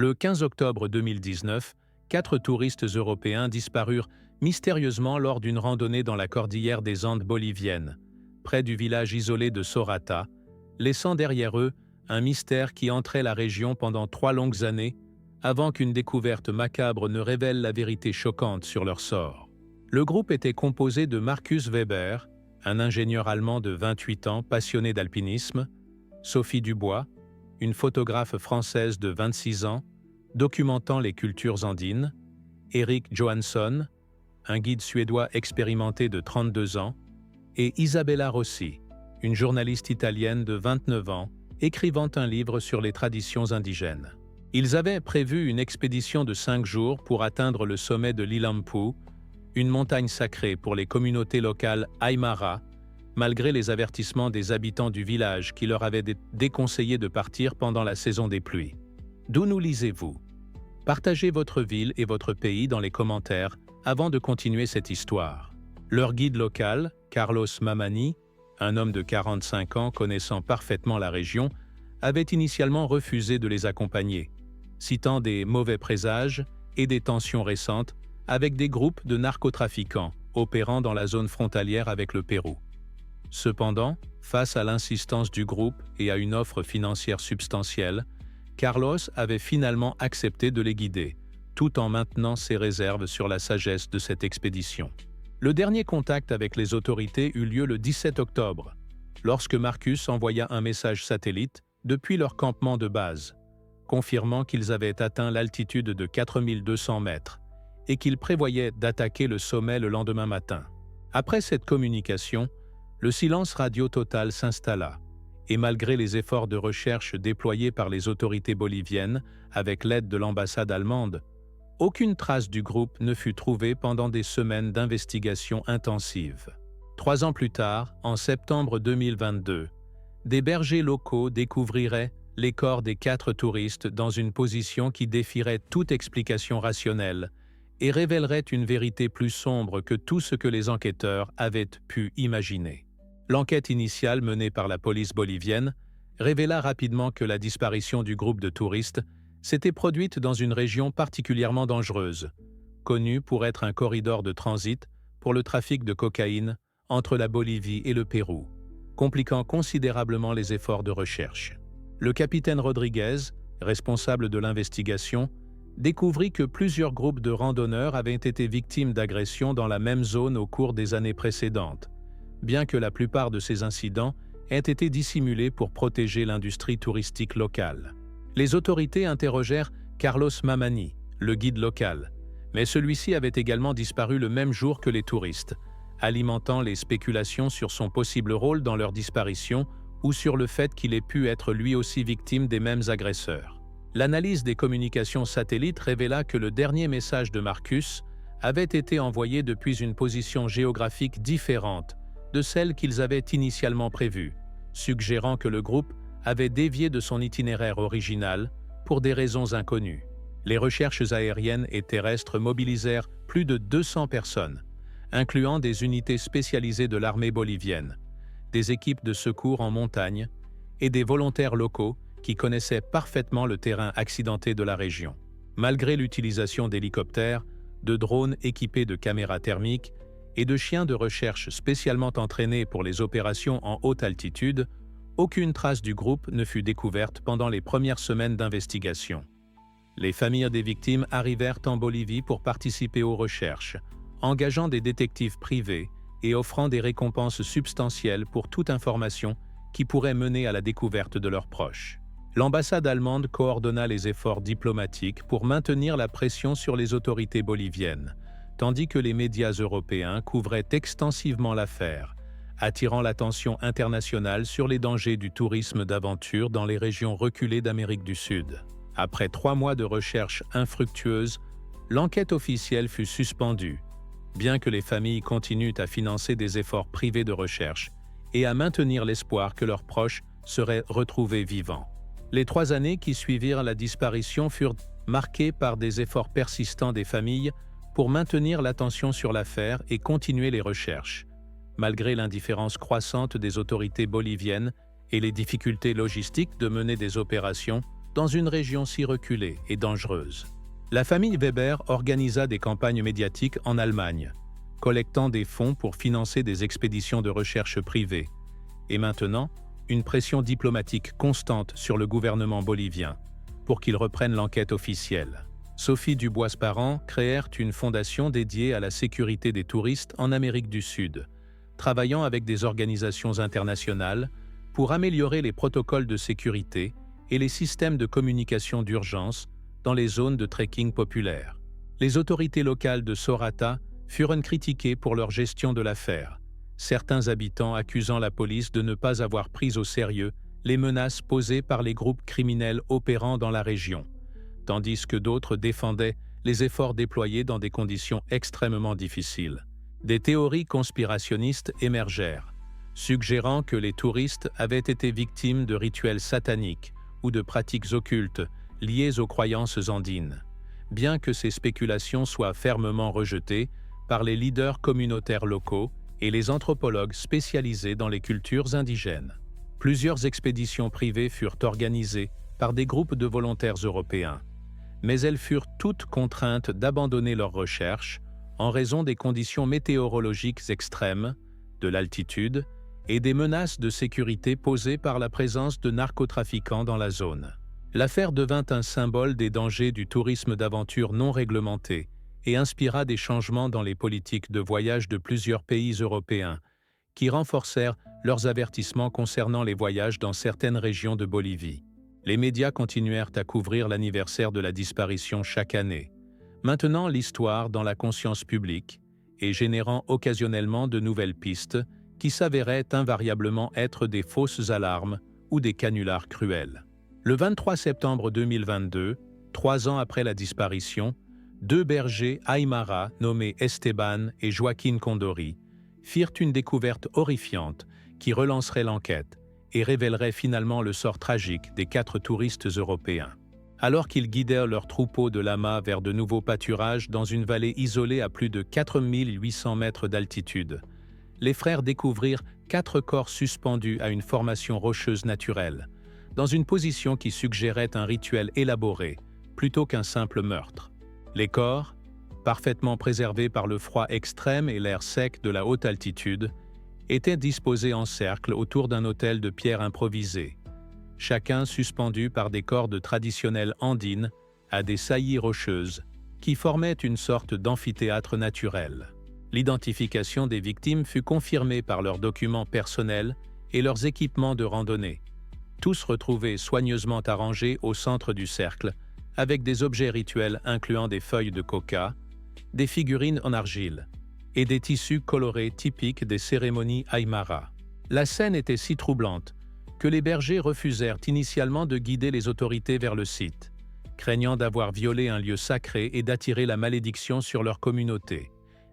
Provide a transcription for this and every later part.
Le 15 octobre 2019, 4 touristes européens disparurent mystérieusement lors d'une randonnée dans la cordillère des Andes boliviennes, près du village isolé de Sorata, laissant derrière eux un mystère qui entrait la région pendant 3 longues années, avant qu'une découverte macabre ne révèle la vérité choquante sur leur sort. Le groupe était composé de Markus Weber, un ingénieur allemand de 28 ans passionné d'alpinisme, Sophie Dubois, une photographe française de 26 ans, documentant les cultures andines, Eric Johansson, un guide suédois expérimenté de 32 ans, et Isabella Rossi, une journaliste italienne de 29 ans, écrivant un livre sur les traditions indigènes. Ils avaient prévu une expédition de 5 jours pour atteindre le sommet de l'Ilampu, une montagne sacrée pour les communautés locales Aymara, malgré les avertissements des habitants du village qui leur avaient déconseillé de partir pendant la saison des pluies. D'où nous lisez-vous? Partagez votre ville et votre pays dans les commentaires avant de continuer cette histoire. Leur guide local, Carlos Mamani, un homme de 45 ans connaissant parfaitement la région, avait initialement refusé de les accompagner, citant des mauvais présages et des tensions récentes avec des groupes de narcotrafiquants opérant dans la zone frontalière avec le Pérou. Cependant, face à l'insistance du groupe et à une offre financière substantielle, Carlos avait finalement accepté de les guider, tout en maintenant ses réserves sur la sagesse de cette expédition. Le dernier contact avec les autorités eut lieu le 17 octobre, lorsque Markus envoya un message satellite depuis leur campement de base, confirmant qu'ils avaient atteint l'altitude de 4200 mètres et qu'ils prévoyaient d'attaquer le sommet le lendemain matin. Après cette communication, le silence radio total s'installa, et malgré les efforts de recherche déployés par les autorités boliviennes avec l'aide de l'ambassade allemande, aucune trace du groupe ne fut trouvée pendant des semaines d'investigation intensive. 3 ans plus tard, en septembre 2022, des bergers locaux découvriraient les corps des 4 touristes dans une position qui défierait toute explication rationnelle et révélerait une vérité plus sombre que tout ce que les enquêteurs avaient pu imaginer. L'enquête initiale menée par la police bolivienne révéla rapidement que la disparition du groupe de touristes s'était produite dans une région particulièrement dangereuse, connue pour être un corridor de transit pour le trafic de cocaïne entre la Bolivie et le Pérou, compliquant considérablement les efforts de recherche. Le capitaine Rodriguez, responsable de l'investigation, découvrit que plusieurs groupes de randonneurs avaient été victimes d'agressions dans la même zone au cours des années précédentes, bien que la plupart de ces incidents aient été dissimulés pour protéger l'industrie touristique locale. Les autorités interrogèrent Carlos Mamani, le guide local, mais celui-ci avait également disparu le même jour que les touristes, alimentant les spéculations sur son possible rôle dans leur disparition ou sur le fait qu'il ait pu être lui aussi victime des mêmes agresseurs. L'analyse des communications satellites révéla que le dernier message de Markus avait été envoyé depuis une position géographique différente de celle qu'ils avaient initialement prévue, suggérant que le groupe avait dévié de son itinéraire original pour des raisons inconnues. Les recherches aériennes et terrestres mobilisèrent plus de 200 personnes, incluant des unités spécialisées de l'armée bolivienne, des équipes de secours en montagne et des volontaires locaux qui connaissaient parfaitement le terrain accidenté de la région. Malgré l'utilisation d'hélicoptères, de drones équipés de caméras thermiques et de chiens de recherche spécialement entraînés pour les opérations en haute altitude, aucune trace du groupe ne fut découverte pendant les premières semaines d'investigation. Les familles des victimes arrivèrent en Bolivie pour participer aux recherches, engageant des détectives privés et offrant des récompenses substantielles pour toute information qui pourrait mener à la découverte de leurs proches. L'ambassade allemande coordonna les efforts diplomatiques pour maintenir la pression sur les autorités boliviennes, tandis que les médias européens couvraient extensivement l'affaire, attirant l'attention internationale sur les dangers du tourisme d'aventure dans les régions reculées d'Amérique du Sud. Après 3 mois de recherche infructueuses, l'enquête officielle fut suspendue, bien que les familles continuent à financer des efforts privés de recherche et à maintenir l'espoir que leurs proches seraient retrouvés vivants. Les 3 années qui suivirent la disparition furent marquées par des efforts persistants des familles pour maintenir l'attention sur l'affaire et continuer les recherches, malgré l'indifférence croissante des autorités boliviennes et les difficultés logistiques de mener des opérations dans une région si reculée et dangereuse. La famille Weber organisa des campagnes médiatiques en Allemagne, collectant des fonds pour financer des expéditions de recherche privées, et maintenant, une pression diplomatique constante sur le gouvernement bolivien pour qu'il reprenne l'enquête officielle. Sophie Dubois-Parent créèrent une fondation dédiée à la sécurité des touristes en Amérique du Sud, travaillant avec des organisations internationales pour améliorer les protocoles de sécurité et les systèmes de communication d'urgence dans les zones de trekking populaires. Les autorités locales de Sorata furent critiquées pour leur gestion de l'affaire, certains habitants accusant la police de ne pas avoir pris au sérieux les menaces posées par les groupes criminels opérant dans la région, tandis que d'autres défendaient les efforts déployés dans des conditions extrêmement difficiles. Des théories conspirationnistes émergèrent, suggérant que les touristes avaient été victimes de rituels sataniques ou de pratiques occultes liées aux croyances andines, bien que ces spéculations soient fermement rejetées par les leaders communautaires locaux et les anthropologues spécialisés dans les cultures indigènes. Plusieurs expéditions privées furent organisées par des groupes de volontaires européens, mais elles furent toutes contraintes d'abandonner leurs recherches en raison des conditions météorologiques extrêmes, de l'altitude et des menaces de sécurité posées par la présence de narcotrafiquants dans la zone. L'affaire devint un symbole des dangers du tourisme d'aventure non réglementé et inspira des changements dans les politiques de voyage de plusieurs pays européens, qui renforcèrent leurs avertissements concernant les voyages dans certaines régions de Bolivie. Les médias continuèrent à couvrir l'anniversaire de la disparition chaque année, maintenant l'histoire dans la conscience publique et générant occasionnellement de nouvelles pistes qui s'avéraient invariablement être des fausses alarmes ou des canulars cruels. Le 23 septembre 2022, 3 ans après la disparition, 2 bergers Aymara nommés Esteban et Joaquín Condori firent une découverte horrifiante qui relancerait l'enquête et révélerait finalement le sort tragique des 4 touristes européens. Alors qu'ils guidèrent leur troupeau de lamas vers de nouveaux pâturages dans une vallée isolée à plus de 4800 mètres d'altitude, les frères découvrirent 4 corps suspendus à une formation rocheuse naturelle, dans une position qui suggérait un rituel élaboré, plutôt qu'un simple meurtre. Les corps, parfaitement préservés par le froid extrême et l'air sec de la haute altitude, étaient disposés en cercle autour d'un autel de pierre improvisé, chacun suspendu par des cordes traditionnelles andines à des saillies rocheuses qui formaient une sorte d'amphithéâtre naturel. L'identification des victimes fut confirmée par leurs documents personnels et leurs équipements de randonnée, tous retrouvés soigneusement arrangés au centre du cercle, avec des objets rituels incluant des feuilles de coca, des figurines en argile et des tissus colorés typiques des cérémonies Aymara. La scène était si troublante que les bergers refusèrent initialement de guider les autorités vers le site, craignant d'avoir violé un lieu sacré et d'attirer la malédiction sur leur communauté,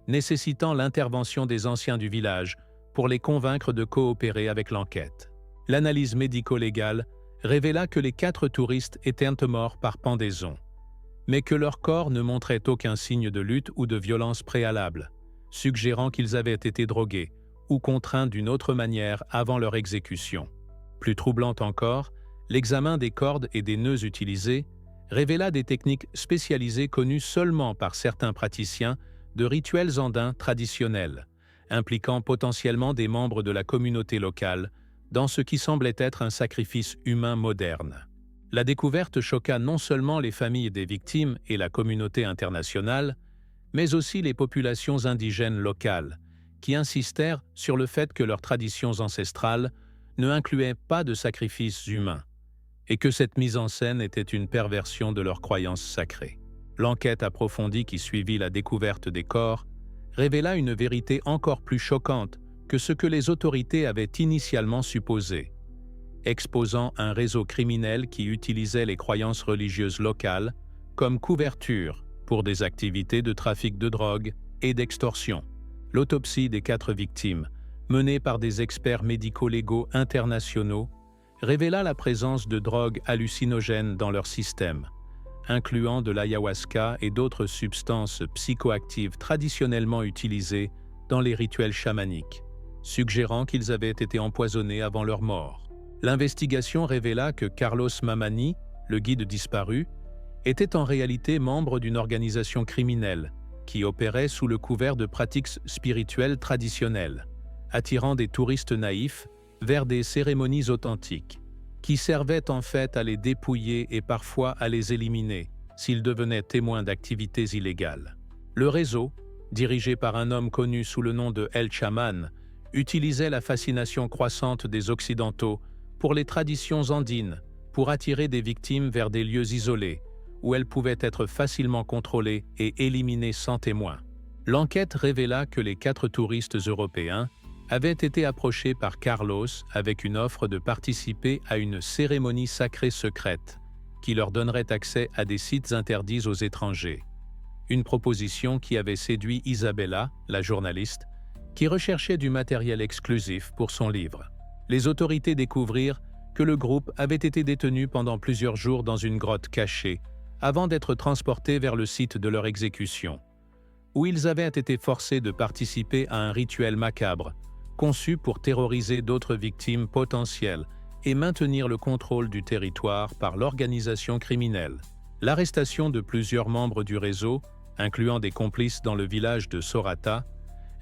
nécessitant l'intervention des anciens du village pour les convaincre de coopérer avec l'enquête. L'analyse médico-légale révéla que les 4 touristes étaient morts par pendaison, mais que leurs corps ne montraient aucun signe de lutte ou de violence préalable, suggérant qu'ils avaient été drogués ou contraints d'une autre manière avant leur exécution. Plus troublant encore, l'examen des cordes et des nœuds utilisés révéla des techniques spécialisées connues seulement par certains praticiens de rituels andins traditionnels, impliquant potentiellement des membres de la communauté locale dans ce qui semblait être un sacrifice humain moderne. La découverte choqua non seulement les familles des victimes et la communauté internationale, mais aussi les populations indigènes locales, qui insistèrent sur le fait que leurs traditions ancestrales ne incluaient pas de sacrifices humains, et que cette mise en scène était une perversion de leurs croyances sacrées. L'enquête approfondie qui suivit la découverte des corps révéla une vérité encore plus choquante que ce que les autorités avaient initialement supposé, exposant un réseau criminel qui utilisait les croyances religieuses locales comme couverture pour des activités de trafic de drogue et d'extorsion. L'autopsie des 4 victimes, menée par des experts médico-légaux internationaux, révéla la présence de drogues hallucinogènes dans leur système, incluant de l'ayahuasca et d'autres substances psychoactives traditionnellement utilisées dans les rituels chamaniques, suggérant qu'ils avaient été empoisonnés avant leur mort. L'investigation révéla que Carlos Mamani, le guide disparu, était en réalité membre d'une organisation criminelle qui opérait sous le couvert de pratiques spirituelles traditionnelles, attirant des touristes naïfs vers des cérémonies authentiques, qui servaient en fait à les dépouiller et parfois à les éliminer s'ils devenaient témoins d'activités illégales. Le réseau, dirigé par un homme connu sous le nom de El Chaman, utilisait la fascination croissante des Occidentaux pour les traditions andines pour attirer des victimes vers des lieux isolés, où elles pouvaient être facilement contrôlées et éliminées sans témoin. L'enquête révéla que les 4 touristes européens avaient été approchés par Carlos avec une offre de participer à une cérémonie sacrée secrète qui leur donnerait accès à des sites interdits aux étrangers. Une proposition qui avait séduit Isabella, la journaliste, qui recherchait du matériel exclusif pour son livre. Les autorités découvrirent que le groupe avait été détenu pendant plusieurs jours dans une grotte cachée avant d'être transportés vers le site de leur exécution, où ils avaient été forcés de participer à un rituel macabre, conçu pour terroriser d'autres victimes potentielles et maintenir le contrôle du territoire par l'organisation criminelle. L'arrestation de plusieurs membres du réseau, incluant des complices dans le village de Sorata,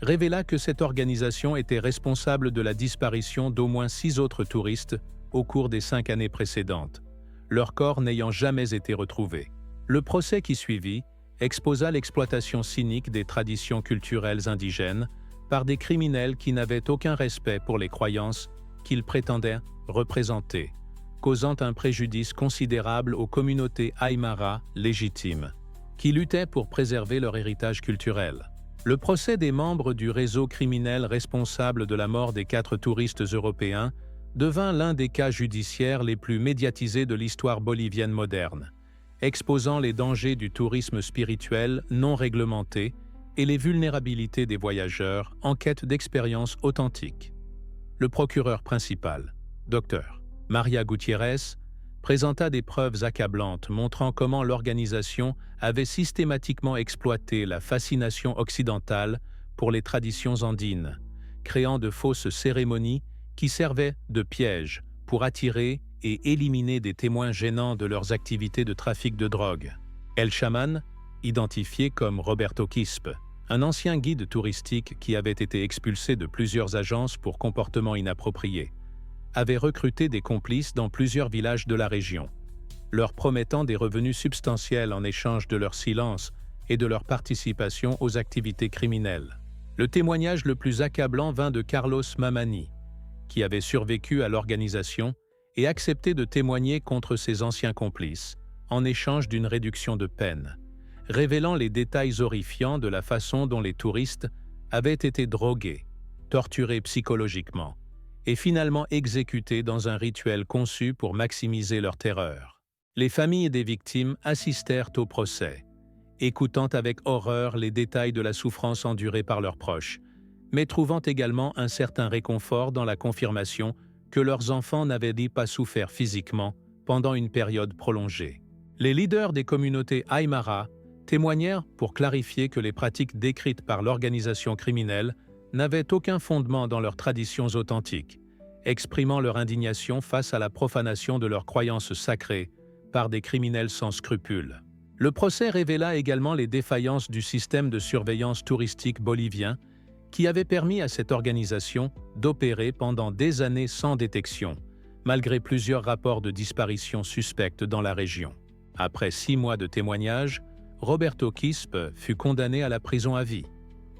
révéla que cette organisation était responsable de la disparition d'au moins 6 autres touristes au cours des 5 années précédentes, leurs corps n'ayant jamais été retrouvés. Le procès qui suivit exposa l'exploitation cynique des traditions culturelles indigènes par des criminels qui n'avaient aucun respect pour les croyances qu'ils prétendaient représenter, causant un préjudice considérable aux communautés Aymara légitimes, qui luttaient pour préserver leur héritage culturel. Le procès des membres du réseau criminel responsable de la mort des 4 touristes européens devint l'un des cas judiciaires les plus médiatisés de l'histoire bolivienne moderne, exposant les dangers du tourisme spirituel non réglementé et les vulnérabilités des voyageurs en quête d'expériences authentiques. Le procureur principal, Dr. Maria Gutiérrez, présenta des preuves accablantes montrant comment l'organisation avait systématiquement exploité la fascination occidentale pour les traditions andines, créant de fausses cérémonies qui servaient de pièges pour attirer et éliminer des témoins gênants de leurs activités de trafic de drogue. El Chaman, identifié comme Roberto Quispe, un ancien guide touristique qui avait été expulsé de plusieurs agences pour comportement inapproprié, avait recruté des complices dans plusieurs villages de la région, leur promettant des revenus substantiels en échange de leur silence et de leur participation aux activités criminelles. Le témoignage le plus accablant vint de Carlos Mamani, qui avait survécu à l'organisation et accepté de témoigner contre ses anciens complices, en échange d'une réduction de peine, révélant les détails horrifiants de la façon dont les touristes avaient été drogués, torturés psychologiquement, et finalement exécutés dans un rituel conçu pour maximiser leur terreur. Les familles des victimes assistèrent au procès, écoutant avec horreur les détails de la souffrance endurée par leurs proches, mais trouvant également un certain réconfort dans la confirmation que leurs enfants n'avaient pas souffert physiquement pendant une période prolongée. Les leaders des communautés Aymara témoignèrent pour clarifier que les pratiques décrites par l'organisation criminelle n'avaient aucun fondement dans leurs traditions authentiques, exprimant leur indignation face à la profanation de leurs croyances sacrées par des criminels sans scrupules. Le procès révéla également les défaillances du système de surveillance touristique bolivien qui avait permis à cette organisation d'opérer pendant des années sans détection, malgré plusieurs rapports de disparitions suspectes dans la région. Après 6 mois de témoignages, Roberto Quispe fut condamné à la prison à vie,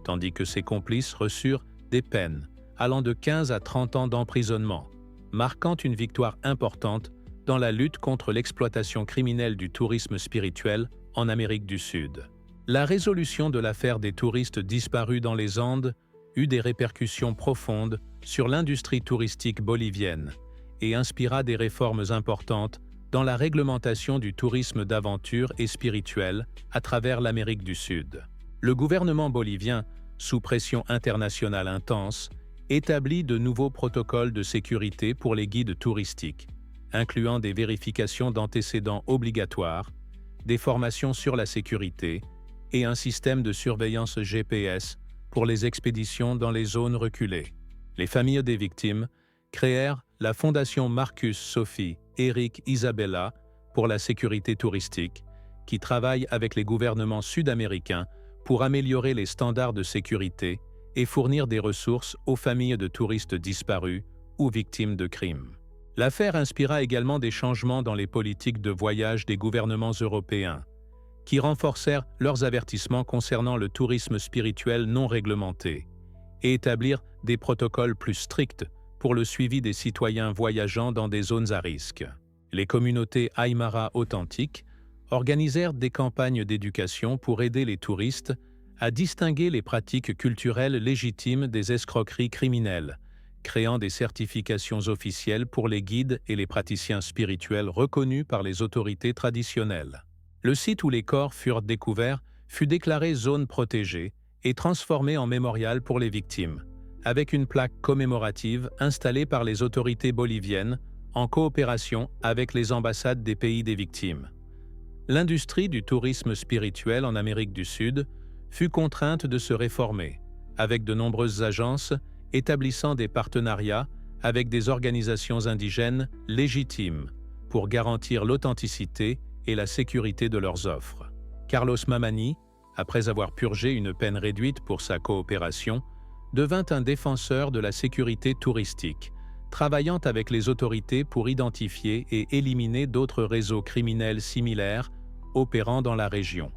tandis que ses complices reçurent des peines allant de 15 à 30 ans d'emprisonnement, marquant une victoire importante dans la lutte contre l'exploitation criminelle du tourisme spirituel en Amérique du Sud. La résolution de l'affaire des touristes disparus dans les Andes eut des répercussions profondes sur l'industrie touristique bolivienne et inspira des réformes importantes dans la réglementation du tourisme d'aventure et spirituel à travers l'Amérique du Sud. Le gouvernement bolivien, sous pression internationale intense, établit de nouveaux protocoles de sécurité pour les guides touristiques, incluant des vérifications d'antécédents obligatoires, des formations sur la sécurité et un système de surveillance GPS pour les expéditions dans les zones reculées. Les familles des victimes créèrent la Fondation Marcus Sophie Eric Isabella pour la sécurité touristique, qui travaille avec les gouvernements sud-américains pour améliorer les standards de sécurité et fournir des ressources aux familles de touristes disparus ou victimes de crimes. L'affaire inspira également des changements dans les politiques de voyage des gouvernements européens, qui renforcèrent leurs avertissements concernant le tourisme spirituel non réglementé et établirent des protocoles plus stricts pour le suivi des citoyens voyageant dans des zones à risque. Les communautés Aymara authentiques organisèrent des campagnes d'éducation pour aider les touristes à distinguer les pratiques culturelles légitimes des escroqueries criminelles, créant des certifications officielles pour les guides et les praticiens spirituels reconnus par les autorités traditionnelles. Le site où les corps furent découverts fut déclaré zone protégée et transformé en mémorial pour les victimes, avec une plaque commémorative installée par les autorités boliviennes en coopération avec les ambassades des pays des victimes. L'industrie du tourisme spirituel en Amérique du Sud fut contrainte de se réformer, avec de nombreuses agences établissant des partenariats avec des organisations indigènes légitimes pour garantir l'authenticité et la sécurité de leurs offres. Carlos Mamani, après avoir purgé une peine réduite pour sa coopération, devint un défenseur de la sécurité touristique, travaillant avec les autorités pour identifier et éliminer d'autres réseaux criminels similaires opérant dans la région.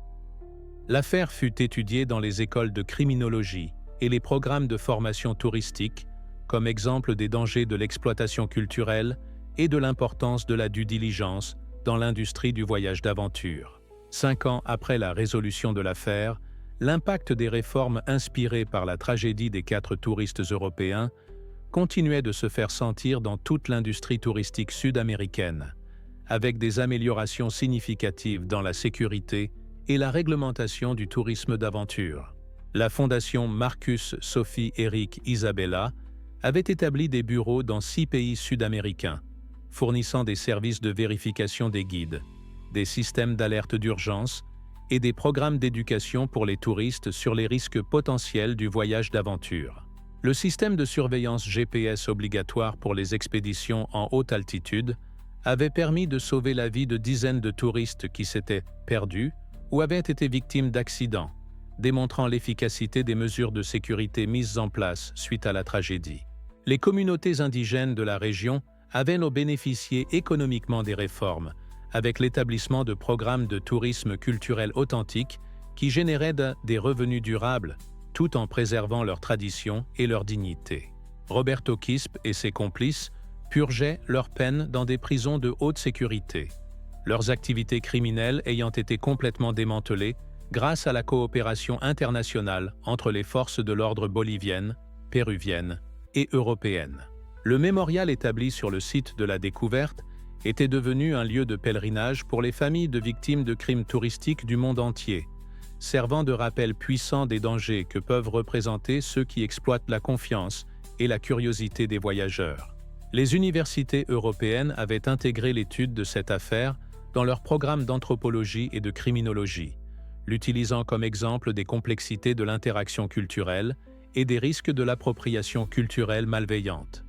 L'affaire fut étudiée dans les écoles de criminologie et les programmes de formation touristique, comme exemple des dangers de l'exploitation culturelle et de l'importance de la due diligence dans l'industrie du voyage d'aventure. 5 ans après la résolution de l'affaire, l'impact des réformes inspirées par la tragédie des 4 touristes européens continuait de se faire sentir dans toute l'industrie touristique sud-américaine, avec des améliorations significatives dans la sécurité et la réglementation du tourisme d'aventure. La fondation Marcus Sophie Eric Isabella avait établi des bureaux dans 6 pays sud-américains, fournissant des services de vérification des guides, des systèmes d'alerte d'urgence et des programmes d'éducation pour les touristes sur les risques potentiels du voyage d'aventure. Le système de surveillance GPS obligatoire pour les expéditions en haute altitude avait permis de sauver la vie de dizaines de touristes qui s'étaient perdus ou avaient été victimes d'accidents, démontrant l'efficacité des mesures de sécurité mises en place suite à la tragédie. Les communautés indigènes de la région avaient bénéficié économiquement des réformes, avec l'établissement de programmes de tourisme culturel authentique qui généraient des revenus durables, tout en préservant leurs traditions et leur dignité. Roberto Quispe et ses complices purgeaient leurs peines dans des prisons de haute sécurité, leurs activités criminelles ayant été complètement démantelées grâce à la coopération internationale entre les forces de l'ordre boliviennes, péruviennes et européennes. Le mémorial établi sur le site de la découverte était devenu un lieu de pèlerinage pour les familles de victimes de crimes touristiques du monde entier, servant de rappel puissant des dangers que peuvent représenter ceux qui exploitent la confiance et la curiosité des voyageurs. Les universités européennes avaient intégré l'étude de cette affaire dans leurs programmes d'anthropologie et de criminologie, l'utilisant comme exemple des complexités de l'interaction culturelle et des risques de l'appropriation culturelle malveillante.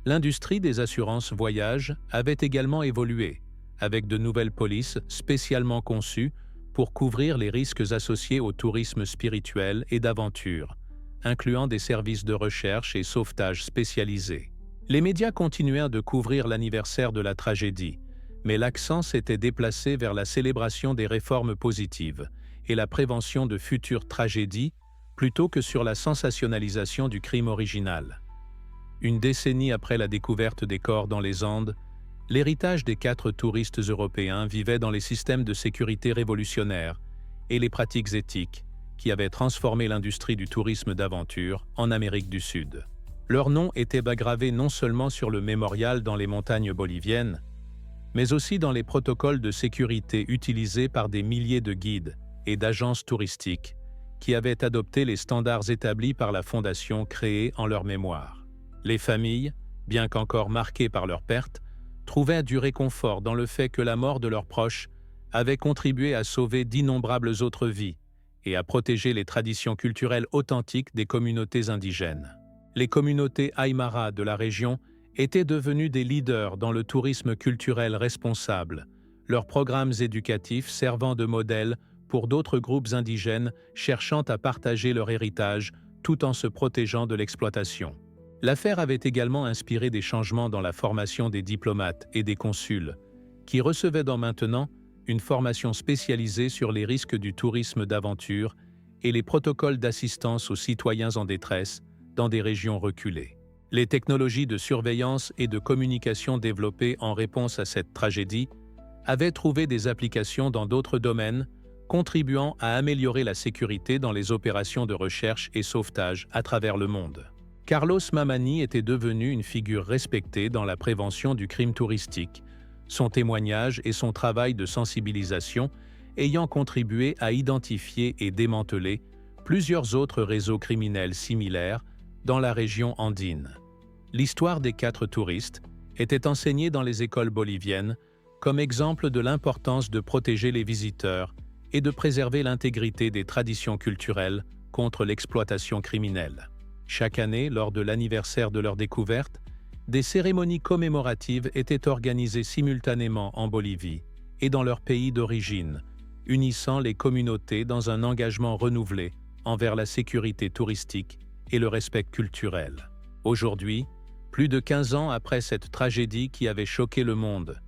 L'industrie des assurances voyage avait également évolué, avec de nouvelles polices spécialement conçues pour couvrir les risques associés au tourisme spirituel et d'aventure, incluant des services de recherche et sauvetage spécialisés. Les médias continuèrent de couvrir l'anniversaire de la tragédie, mais l'accent s'était déplacé vers la célébration des réformes positives et la prévention de futures tragédies plutôt que sur la sensationnalisation du crime original. Une décennie après la découverte des corps dans les Andes, l'héritage des 4 touristes européens vivait dans les systèmes de sécurité révolutionnaires et les pratiques éthiques qui avaient transformé l'industrie du tourisme d'aventure en Amérique du Sud. Leur nom était gravé non seulement sur le mémorial dans les montagnes boliviennes, mais aussi dans les protocoles de sécurité utilisés par des milliers de guides et d'agences touristiques qui avaient adopté les standards établis par la fondation créée en leur mémoire. Les familles, bien qu'encore marquées par leur perte, trouvaient du réconfort dans le fait que la mort de leurs proches avait contribué à sauver d'innombrables autres vies et à protéger les traditions culturelles authentiques des communautés indigènes. Les communautés Aymara de la région étaient devenues des leaders dans le tourisme culturel responsable, leurs programmes éducatifs servant de modèle pour d'autres groupes indigènes cherchant à partager leur héritage tout en se protégeant de l'exploitation. L'affaire avait également inspiré des changements dans la formation des diplomates et des consuls, qui recevaient maintenant une formation spécialisée sur les risques du tourisme d'aventure et les protocoles d'assistance aux citoyens en détresse dans des régions reculées. Les technologies de surveillance et de communication développées en réponse à cette tragédie avaient trouvé des applications dans d'autres domaines, contribuant à améliorer la sécurité dans les opérations de recherche et sauvetage à travers le monde. Carlos Mamani était devenu une figure respectée dans la prévention du crime touristique, son témoignage et son travail de sensibilisation ayant contribué à identifier et démanteler plusieurs autres réseaux criminels similaires dans la région andine. L'histoire des 4 touristes était enseignée dans les écoles boliviennes comme exemple de l'importance de protéger les visiteurs et de préserver l'intégrité des traditions culturelles contre l'exploitation criminelle. Chaque année, lors de l'anniversaire de leur découverte, des cérémonies commémoratives étaient organisées simultanément en Bolivie et dans leur pays d'origine, unissant les communautés dans un engagement renouvelé envers la sécurité touristique et le respect culturel. Aujourd'hui, plus de 15 ans après cette tragédie qui avait choqué le monde,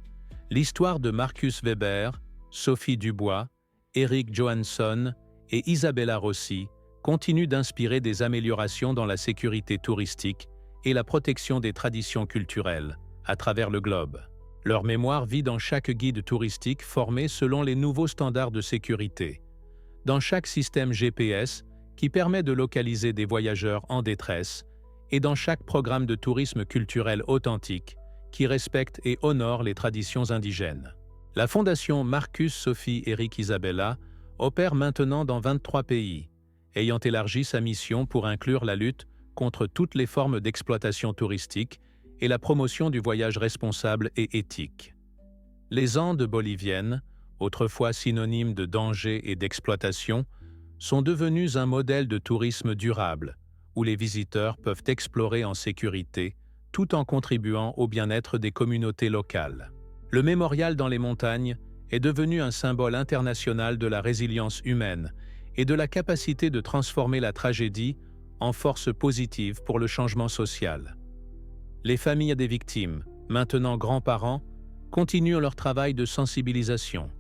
l'histoire de Marcus Weber, Sophie Dubois, Eric Johansson et Isabella Rossi continue d'inspirer des améliorations dans la sécurité touristique et la protection des traditions culturelles à travers le globe. Leur mémoire vit dans chaque guide touristique formé selon les nouveaux standards de sécurité, dans chaque système GPS qui permet de localiser des voyageurs en détresse et dans chaque programme de tourisme culturel authentique qui respecte et honore les traditions indigènes. La fondation Marcus Sophie Eric Isabella opère maintenant dans 23 pays, ayant élargi sa mission pour inclure la lutte contre toutes les formes d'exploitation touristique et la promotion du voyage responsable et éthique. Les Andes boliviennes, autrefois synonymes de danger et d'exploitation, sont devenues un modèle de tourisme durable, où les visiteurs peuvent explorer en sécurité tout en contribuant au bien-être des communautés locales. Le mémorial dans les montagnes est devenu un symbole international de la résilience humaine et de la capacité de transformer la tragédie en force positive pour le changement social. Les familles des victimes, maintenant grands-parents, continuent leur travail de sensibilisation,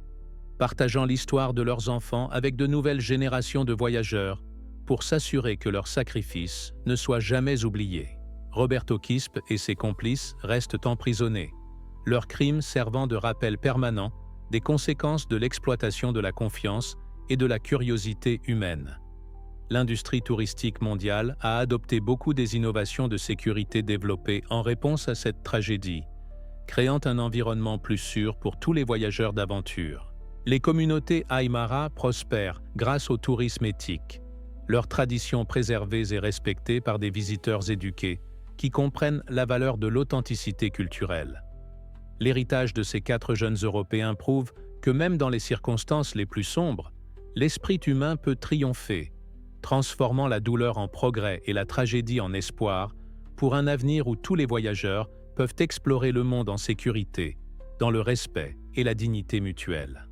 partageant l'histoire de leurs enfants avec de nouvelles générations de voyageurs pour s'assurer que leur sacrifice ne soit jamais oublié. Roberto Quispe et ses complices restent emprisonnés, leurs crimes servant de rappel permanent des conséquences de l'exploitation de la confiance et de la curiosité humaine. L'industrie touristique mondiale a adopté beaucoup des innovations de sécurité développées en réponse à cette tragédie, créant un environnement plus sûr pour tous les voyageurs d'aventure. Les communautés Aymara prospèrent grâce au tourisme éthique, leurs traditions préservées et respectées par des visiteurs éduqués qui comprennent la valeur de l'authenticité culturelle. L'héritage de ces 4 jeunes Européens prouve que même dans les circonstances les plus sombres, l'esprit humain peut triompher, transformant la douleur en progrès et la tragédie en espoir pour un avenir où tous les voyageurs peuvent explorer le monde en sécurité, dans le respect et la dignité mutuelle.